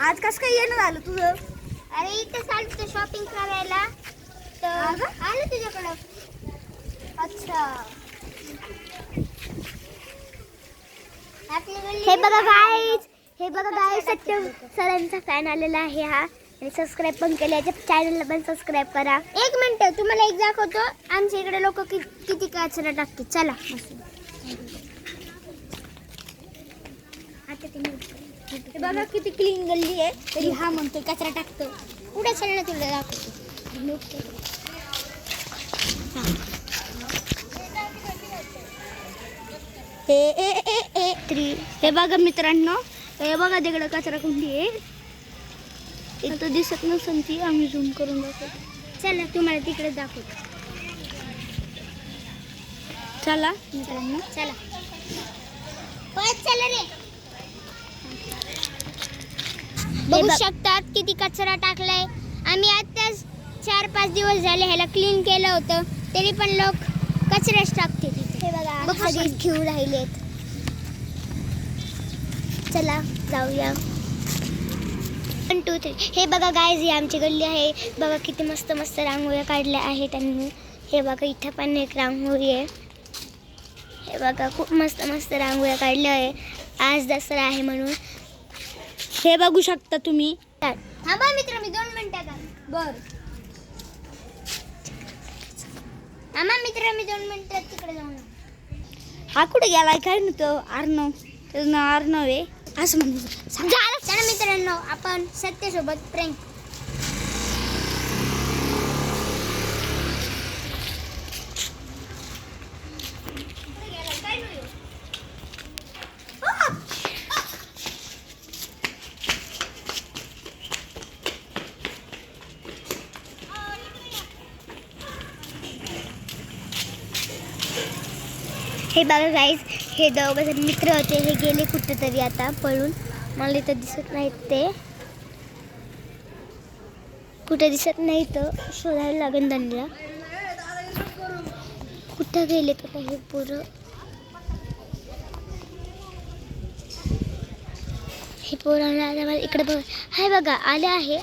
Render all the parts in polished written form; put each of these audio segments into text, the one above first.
आज कसं काय येणं झालं तुझं? अरे इथं चालतं शॉपिंग करायला तर आलं तुझ्याकडं. अच्छा. हे बघा गाईज, सत्यम सरांचा फॅन आलेला आहे हा, आणि सबस्क्राईब पण केलं. याच्या चॅनलला पण सबस्क्राईब करा. एक मिनिट तुम्हाला एक दाखवतो आमच्या इकडे लोक किती कचरा टाकतात. चला हे बघा किती क्लीन गल्ली आहे, तरी हा म्हणतो कचरा टाकतो. पुढे चल ना, तुला दाखवतो. हे बघा मित्रांनो, हे बघा तिकडे कचरा कुंडी आहे. इथं दिसत नसेल ती, आम्ही झूम करून दाखवतो. चला तुम्हाला तिकडे दाखवतो. चला मित्रांनो, चला चला रे. बघू शकतात किती कचरा टाकलाय. आम्ही आताच 4-5 दिवस झाले ह्याला क्लीन केलं होतं, तरी पण लोक कचराच टाकते तिथे. हे बघा सगळेच घेऊन राहिलेत. चला जाऊया. 1 2 3. हे बघा गाईज, ही आमची गल्ली आहे. बघा किती मस्त मस्त रांगोळ्या काढल्या आहेत त्यांनी. हे बघा इथं पण एक रांगोळी आहे. हे बघा खूप मस्त मस्त रांगोळ्या काढल्या आहे. आज दसरा आहे म्हणून. हे बघू शकता तुम्ही. थांबा मित्र, मी 2 मिनिटात. बर. थांबा मित्र, मी 2 मिनिटात तिकडे जाऊन. हा कुठे गेलाय काय नव्हतं? अर्णव, त्याचं नाव अर्णव आहे असं म्हणतो. चला मित्रांनो, आपण सत्यसोबत प्रेम. हे बघा गाईज, हे दोघं मित्र होते, हे गेले कुठेतरी आता पळून. मला इथं दिसत नाहीत, ते कुठे दिसत नाही, तर शोधायला लागेल त्यांना. कुठं गेले तर हे पोरं? हे पोरांना आल्या इकडे बघा. हाय बघा, आले आहे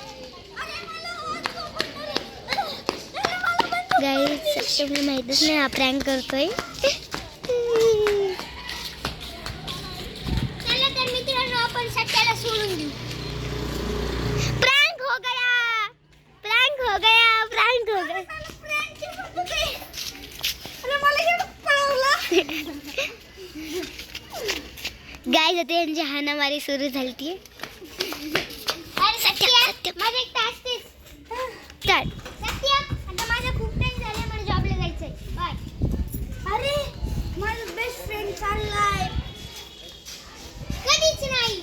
गाईज. सत्यमला माहितच नाही हा प्रँक करतोय. चला तर मित्रांनो, आपण सत्याला सोडून देऊ. प्रँक हो गया, प्रँक हो गया, प्रँक हो गया. गाईज आता यांची हाणामारी सुरू झाली ती. सत्य माझं एक टास्क आहे. सत्य आता माझा खूप टाइम झाला, मला जॉबला जायचंय. बाय. अरे माझा बेस्ट फ्रेंड चाललाय. कधीच नाही.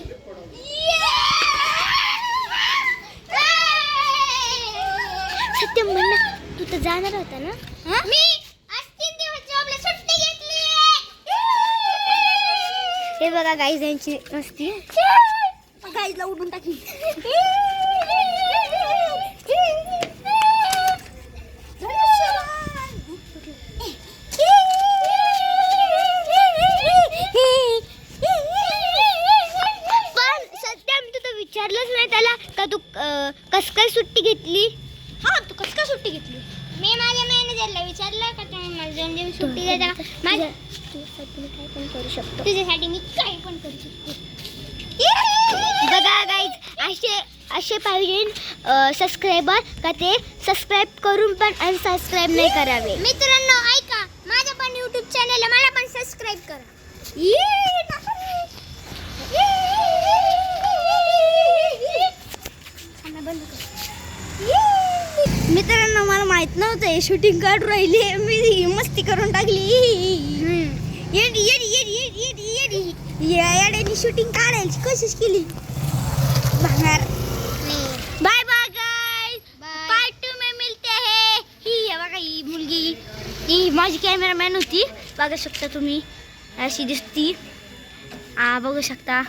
सत्य म्हण ना, तू तर जाणार होता ना? मी आज 3 दिवस जॉबला सुट्टी घेतली. हे बघा गाईज यांची मस्ती. गाईजला उडून टाकली. विचारलंच नाही त्याला का तू कस काय सुट्टी घेतली. हा, तू कसं काय सुट्टी घेतली? मी माझ्या मॅनेजरला विचारलं का तुम्ही मला जेम सुट्टी देता. तुझ्यासाठी मी काय पण करू शकतो. तुझ्यासाठी मी काय पण करू शकतो. बघा गाईज, असे पाहिजे सबस्क्रायबर का ते सबस्क्राईब करून पण अनसबस्क्राईब नाही करावे. मित्रांनो ऐका, माझ्या पण यूट्यूब चॅनल आहे, मला पण सबस्क्राईब करा. मित्रांनो, मला माहित नव्हतं हे शूटिंग काढून राहिली. मी मस्ती करून टाकली. येड्याने शूटिंग काढायची कोशिश केली. बाय बाय गाइस, पार्ट 2 में मिलते हैं. ही बघा, ही मुलगी, ही माझी कॅमेरामॅन होती. बघू शकता तुम्ही, अशी दिसती. बघू शकता.